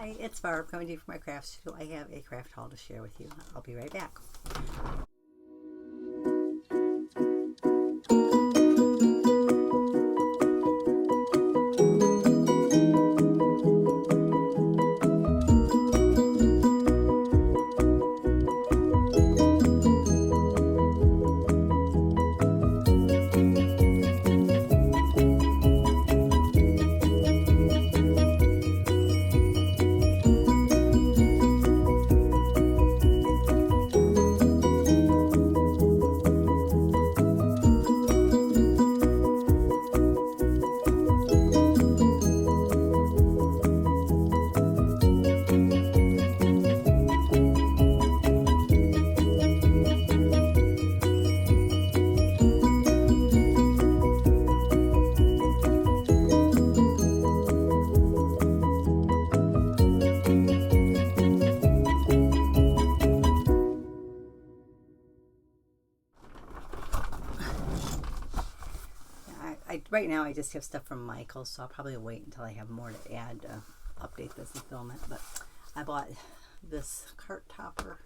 Hi, it's Barb coming to you from my craft studio. I have a craft haul to share with you. I'll be right back. Right now I just have stuff from Michael's, so I'll probably wait until I have more to add to update this and film it. But I bought this cart topper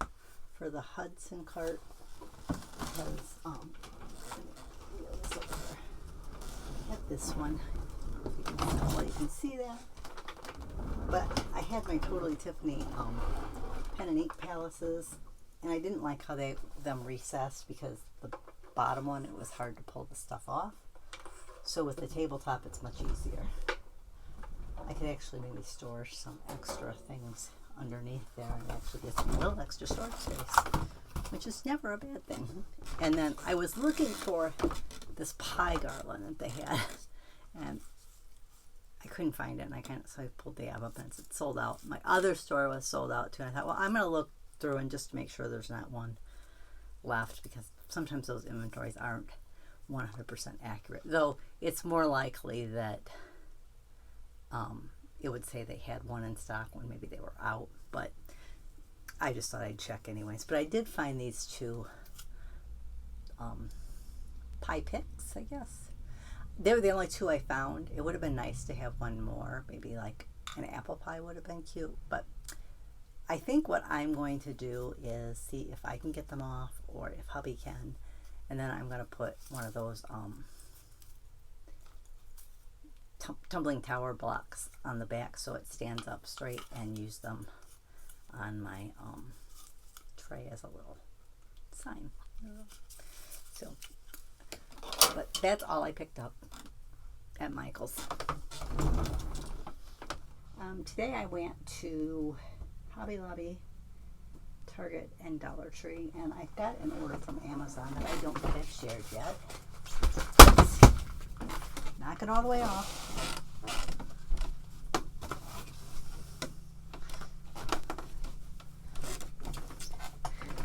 for the Hudson cart because I have this one. You can see that. But I had my Totally Tiffany pen and ink palaces, and I didn't like how them recessed because the bottom one, it was hard to pull the stuff off. So with the tabletop, it's much easier. I could actually maybe store some extra things underneath there and actually get some little extra storage space, which is never a bad thing. And then I was looking for this pie garland that they had, and I couldn't find it. And so I pulled the app up and it's sold out. My other store was sold out too. And I thought, well, I'm going to look through and just to make sure there's not one left, because sometimes those inventories aren't 100% accurate, though it's more likely that it would say they had one in stock when maybe they were out, but I just thought I'd check anyways. But I did find these two pie picks, I guess. They were the only two I found. It would have been nice to have one more, maybe like an apple pie would have been cute, but I think what I'm going to do is see if I can get them off or if hubby can. And then I'm going to put one of those tumbling tower blocks on the back so it stands up straight, and use them on my tray as a little sign. So, but that's all I picked up at Michael's. Today I went to Hobby Lobby, Target, and Dollar Tree, and I got an order from Amazon that I don't think I've shared yet. Let's knock it all the way off.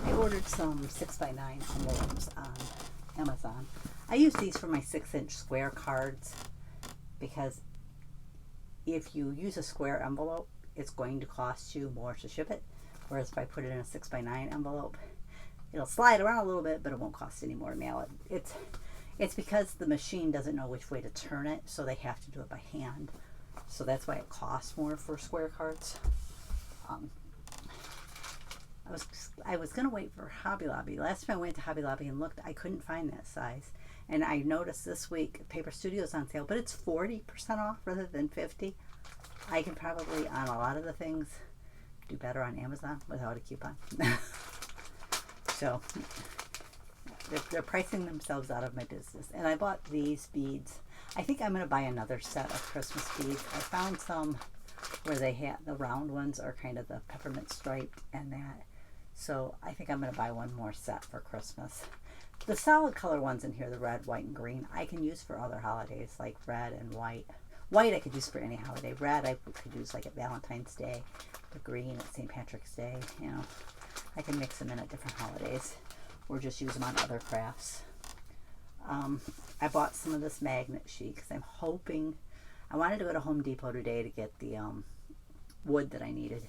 I ordered some 6x9 envelopes on Amazon. I use these for my 6-inch square cards because if you use a square envelope, it's going to cost you more to ship it. Whereas if I put it in a 6x9 envelope, it'll slide around a little bit, but it won't cost any more to mail it. It's because the machine doesn't know which way to turn it, so they have to do it by hand. So that's why it costs more for square cards. I was gonna wait for Hobby Lobby. Last time I went to Hobby Lobby and looked, I couldn't find that size. And I noticed this week Paper Studio's on sale, but it's 40% off rather than 50%. I can probably, on a lot of the things, do better on Amazon without a coupon. So they're pricing themselves out of my business. And I bought these beads. I think I'm going to buy another set of Christmas beads. I found some where they had the round ones are kind of the peppermint striped and that. So I think I'm going to buy one more set for Christmas. The solid color ones in here, the red, white, and green, I can use for other holidays like red and white. White I could use for any holiday. Red I could use like at Valentine's Day. The green at St. Patrick's Day. You know, I can mix them in at different holidays or just use them on other crafts. I bought some of this magnet sheet because I'm hoping, I wanted to go to Home Depot today to get the wood that I needed.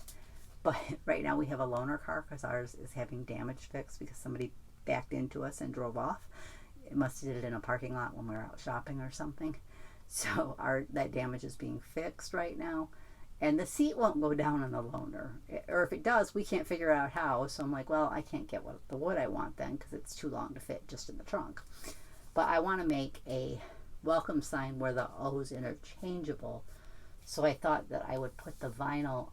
But right now we have a loaner car because ours is having damage fixed because somebody backed into us and drove off. It must have did it in a parking lot when we were out shopping or something. So that damage is being fixed right now, And the seat won't go down in the loaner. Or if it does, we can't figure out how. So I'm like, well, I can't get the wood I want then because it's too long to fit just in the trunk. But I want to make a welcome sign where the O is interchangeable. So I thought that I would put the vinyl,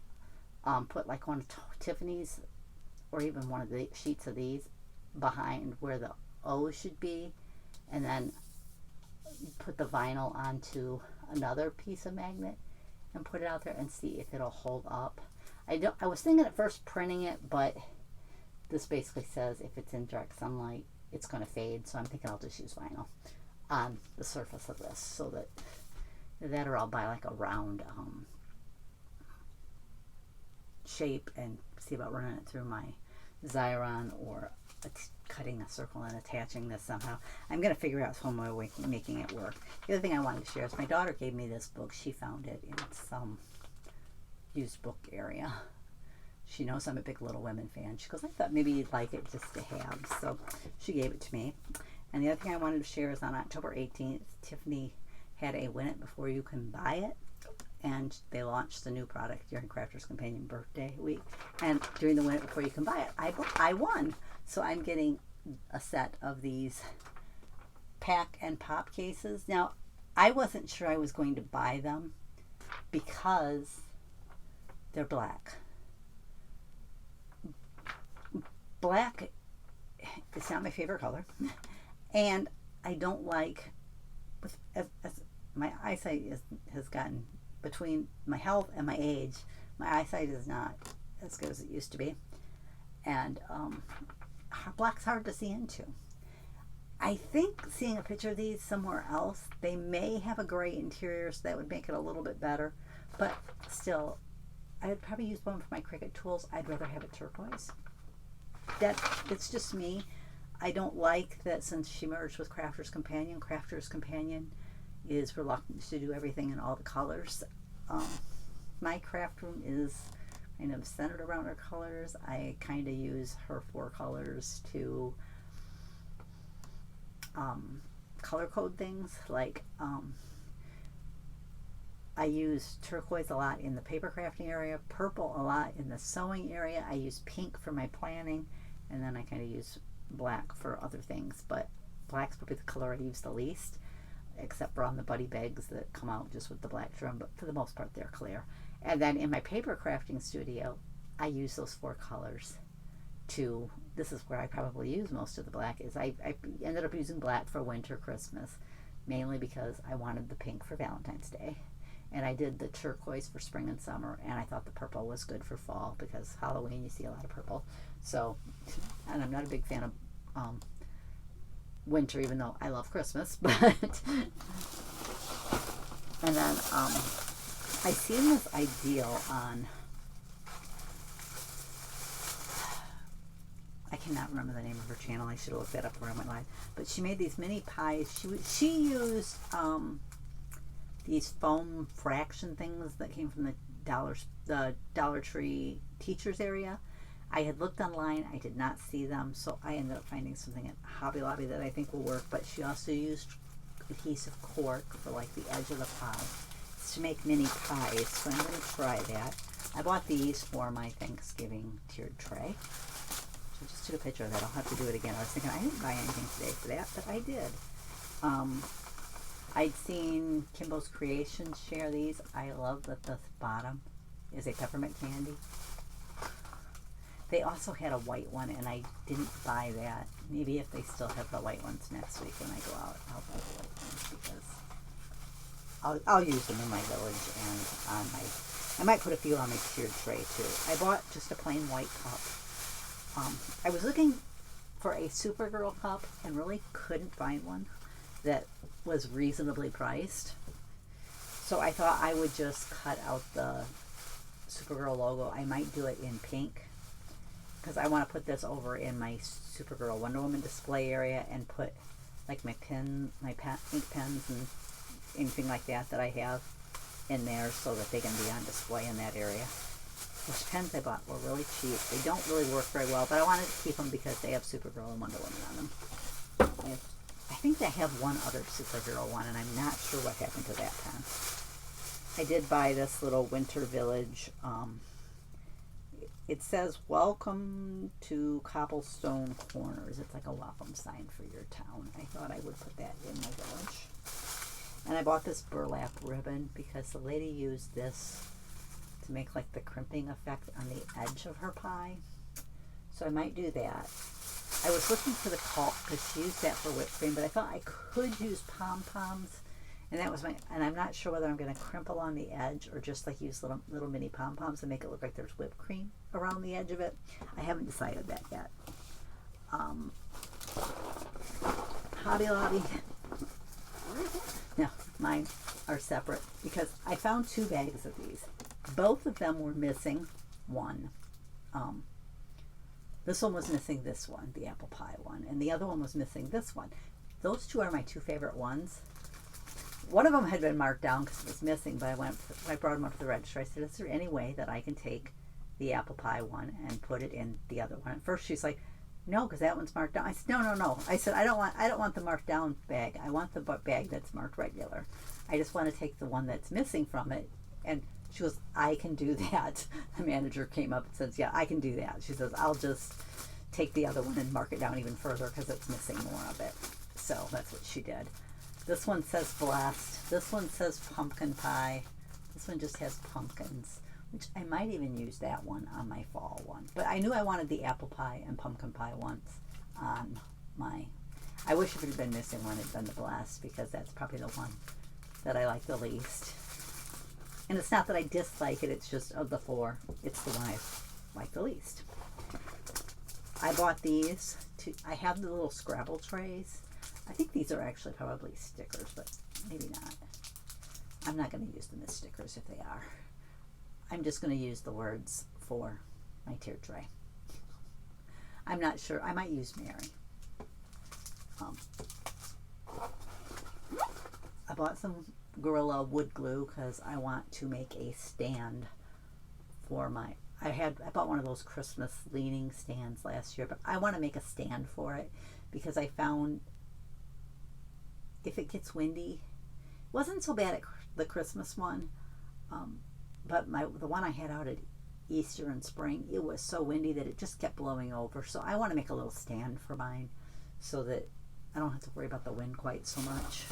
put like one of Tiffany's or even one of the sheets of these behind where the O should be, and then put the vinyl onto another piece of magnet and put it out there and see if it'll hold up. I was thinking at first printing it, but this basically says if it's in direct sunlight, it's going to fade. So I'm thinking I'll just use vinyl on the surface of this, so that or I'll buy like a round shape and see about running it through my Xyron or cutting a circle and attaching this somehow. I'm going to figure out some way of making it work. The other thing I wanted to share is my daughter gave me this book. She found it in some used book area. She knows I'm a big Little Women fan. She goes, I thought maybe you'd like it just to have. So she gave it to me. And the other thing I wanted to share is on October 18th, Tiffany had a Win It Before You Can Buy It. And they launched the new product during Crafter's Companion Birthday Week. And during the Win It Before You Can Buy It, I won. So I'm getting a set of these pack and pop cases. Now, I wasn't sure I was going to buy them because they're black. Black is not my favorite color. And I don't like, as my eyesight has gotten, between my health and my age, my eyesight is not as good as it used to be. And black's hard to see into. I think seeing a picture of these somewhere else, they may have a gray interior, so that would make it a little bit better. But still, I would probably use one for my Cricut tools. I'd rather have it turquoise. It's just me. I don't like that since she merged with Crafter's Companion is reluctant to do everything in all the colors. My craft room is kind of centered around her colors. I kind of use her 4 colors to color code things. Like I use turquoise a lot in the paper crafting area, purple a lot in the sewing area. I use pink for my planning, and then I kind of use black for other things. But black's probably the color I use the least, except for on the buddy bags that come out just with the black trim, but for the most part they're clear. And then in my paper crafting studio, I use those 4 colors to, this is where I probably use most of the black, is I ended up using black for winter, Christmas, mainly because I wanted the pink for Valentine's Day. And I did the turquoise for spring and summer, and I thought the purple was good for fall because Halloween you see a lot of purple. So, and I'm not a big fan of winter, even though I love Christmas, but and then I seen this ideal on, I cannot remember the name of her channel. I should have looked that up where I went live. But she made these mini pies. She used these foam fraction things that came from the Dollar Tree teachers area. I had looked online. I did not see them, so I ended up finding something at Hobby Lobby that I think will work. But she also used adhesive cork for like the edge of the pie to make mini pies. So I'm going to try that. I bought these for my Thanksgiving tiered tray. So just took a picture of that. I'll have to do it again. I was thinking I didn't buy anything today for that, but I did. I'd seen Kimbo's Creations share these. I love that the bottom is a peppermint candy. They also had a white one, and I didn't buy that. Maybe if they still have the white ones next week when I go out, I'll buy the white ones because I'll use them in my village and on my, I might put a few on my tiered tray too. I bought just a plain white cup. I was looking for a Supergirl cup and really couldn't find one that was reasonably priced. So I thought I would just cut out the Supergirl logo. I might do it in pink because I want to put this over in my Supergirl Wonder Woman display area and put like my ink pens and anything like that I have in there so that they can be on display in that area. Those pens I bought were really cheap. They don't really work very well, but I wanted to keep them because they have Supergirl and Wonder Woman on them. I think they have one other Supergirl one, and I'm not sure what happened to that pen. I did buy this little Winter Village. It says, welcome to Cobblestone Corners. It's like a welcome sign for your town. I thought I would put that in my village. And I bought this burlap ribbon because the lady used this to make like the crimping effect on the edge of her pie. So I might do that. I was looking for the caulk because she used that for whipped cream, but I thought I could use pom-poms. And that was and I'm not sure whether I'm going to crimp along the edge or just like use little mini pom-poms and make it look like there's whipped cream around the edge of it. I haven't decided that yet. Hobby Lobby. No, mine are separate because I found 2 bags of these. Both of them were missing one. This one was missing this one, the apple pie one, and the other one was missing this one. Those 2 are my 2 favorite ones. One of them had been marked down because it was missing, but I brought them up to the register. I said, is there any way that I can take the apple pie one and put it in the other one? At first she's like, no, because that one's marked down. I said, no. I said, I don't want the marked down bag. I want the bag that's marked regular. I just want to take the one that's missing from it. And she goes, I can do that. The manager came up and says, yeah, I can do that. She says, I'll just take the other one and mark it down even further because it's missing more of it. So that's what she did. This one says blessed. This one says pumpkin pie. This one just has pumpkins, which I might even use that one on my fall one. But I knew I wanted the apple pie and pumpkin pie ones on my... I wish if it had been missing one, it'd been the blessed, because that's probably the one that I like the least. And it's not that I dislike it, it's just of the 4, it's the one I like the least. I bought these. I have the little Scrabble trays. I think these are actually probably stickers, but maybe not. I'm not going to use them as stickers if they are. I'm just going to use the words for my tiered tray. I'm not sure. I might use Mary. I bought some Gorilla wood glue because I want to make a stand for my... I bought one of those Christmas leaning stands last year, but I want to make a stand for it because I found if it gets windy, it wasn't so bad at the Christmas one, but the one I had out at Easter and spring, it was so windy that it just kept blowing over. So I want to make a little stand for mine so that I don't have to worry about the wind quite so much.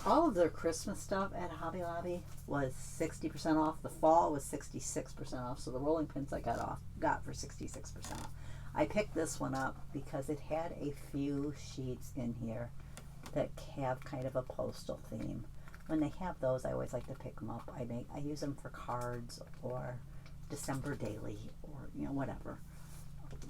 All of their Christmas stuff at Hobby Lobby was 60% off. The fall was 66% off. So the rolling pins I got for 66% off. I picked this one up because it had a few sheets in here that have kind of a postal theme. When they have those, I always like to pick them up. I use them for cards or December daily or whatever. Do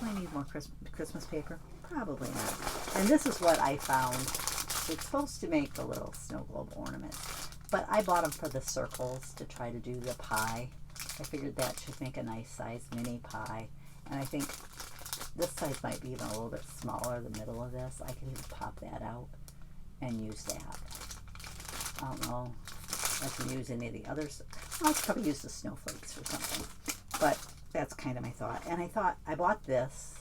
I need more Christmas paper? Probably not. And this is what I found. It's supposed to make the little snow globe ornaments, but I bought them for the circles to try to do the pie. I figured that should make a nice size mini pie. And I think this size might be even a little bit smaller, the middle of this. I can even pop that out and use that. I don't know if I can use any of the others. I'll probably use the snowflakes or something. But that's kind of my thought. And I bought this,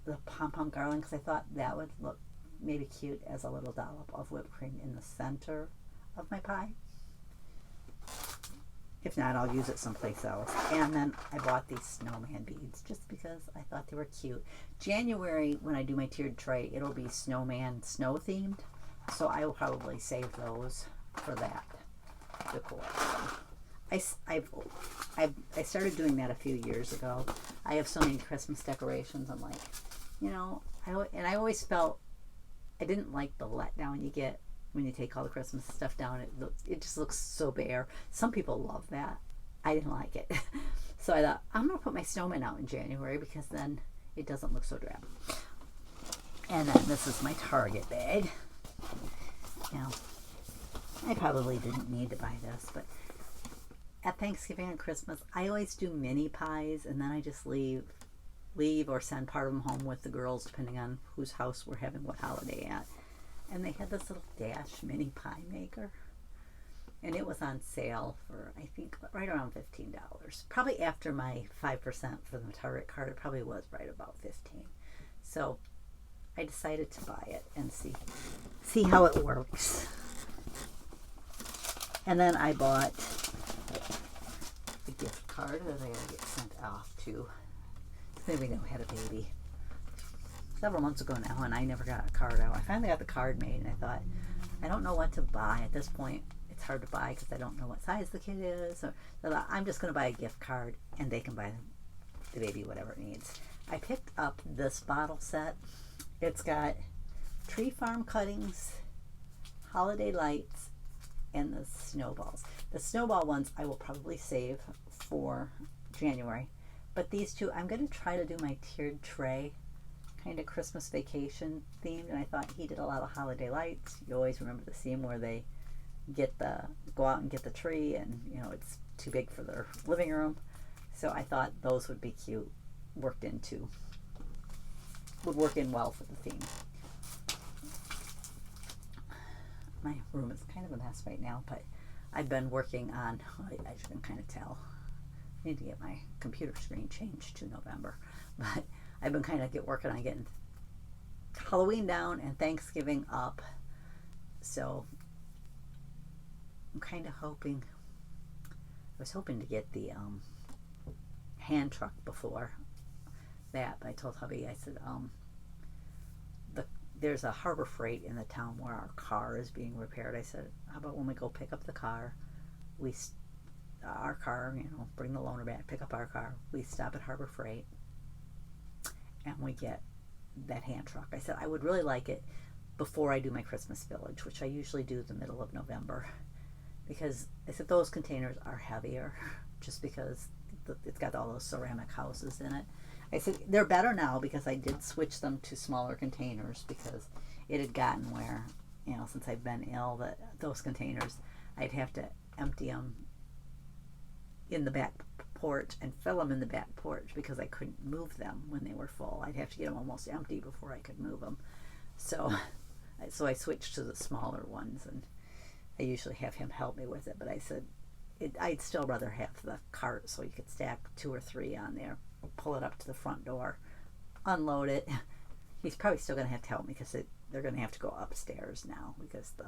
the pom-pom garland, because I thought that would look maybe cute as a little dollop of whipped cream in the center of my pie. If not, I'll use it someplace else. And then I bought these snowman beads just because I thought they were cute. January, when I do my tiered tray, it'll be snowman snow themed. So I will probably save those for that decor. I started doing that a few years ago. I have so many Christmas decorations. I'm like, I always felt I didn't like the letdown you get when you take all the Christmas stuff down. It just looks so bare. Some people love that. I didn't like it. So I thought, I'm going to put my snowman out in January because then it doesn't look so drab. And then this is my Target bag. Now, I probably didn't need to buy this, but at Thanksgiving and Christmas, I always do mini pies, and then I just leave or send part of them home with the girls, depending on whose house we're having what holiday at. And they had this little Dash mini pie maker, and it was on sale for, I think, right around $15. Probably after my 5% for the Target card, it probably was right about $15. So I decided to buy it and see how it works. And then I bought a gift card that I gotta get sent off to. Maybe we know had a baby several months ago now, and I never got a card out. I finally got the card made, and I thought, I don't know what to buy at this point. It's hard to buy because I don't know what size the kid is. So I thought, I'm just going to buy a gift card, and they can buy the baby whatever it needs. I picked up this bottle set. It's got tree farm cuttings, holiday lights, and the snowballs. The snowball ones I will probably save for January. But these two, I'm going to try to do my tiered tray, kind of Christmas vacation themed. And I thought he did a lot of holiday lights. You always remember the scene where they go out and get the tree, and you know it's too big for their living room. So I thought those would be cute, would work in well for the theme. My room is kind of a mess right now, but I've been working on, as you can kind of tell, I need to get my computer screen changed to November, but I've been kind of working on getting Halloween down and Thanksgiving up. So I'm kind of hoping, I was hoping to get the hand truck before that, but I told hubby, I said, there's a Harbor Freight in the town where our car is being repaired. I said, how about when we go pick up the car, our car, you know, bring the loaner back, pick up our car, we stop at Harbor Freight, and we get that hand truck. I said, I would really like it before I do my Christmas village, which I usually do the middle of November, because I said those containers are heavier, just because it's got all those ceramic houses in it. I said they're better now because I did switch them to smaller containers, because it had gotten where, you know, since I've been ill, that those containers, I'd have to empty them in the back porch and fill them in the back porch because I couldn't move them when they were full. I'd have to get them almost empty before I could move them. So I switched to the smaller ones, and I usually have him help me with it. But I said I'd still rather have the cart so you could stack 2 or 3 on there, pull it up to the front door, unload it. He's probably still going to have to help me because they're going to have to go upstairs now, because the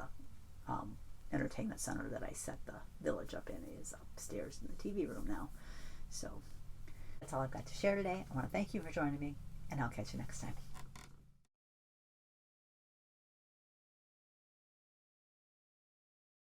entertainment center that I set the village up in is upstairs in the TV room now. So that's all I've got to share today. I want to thank you for joining me, and I'll catch you next time.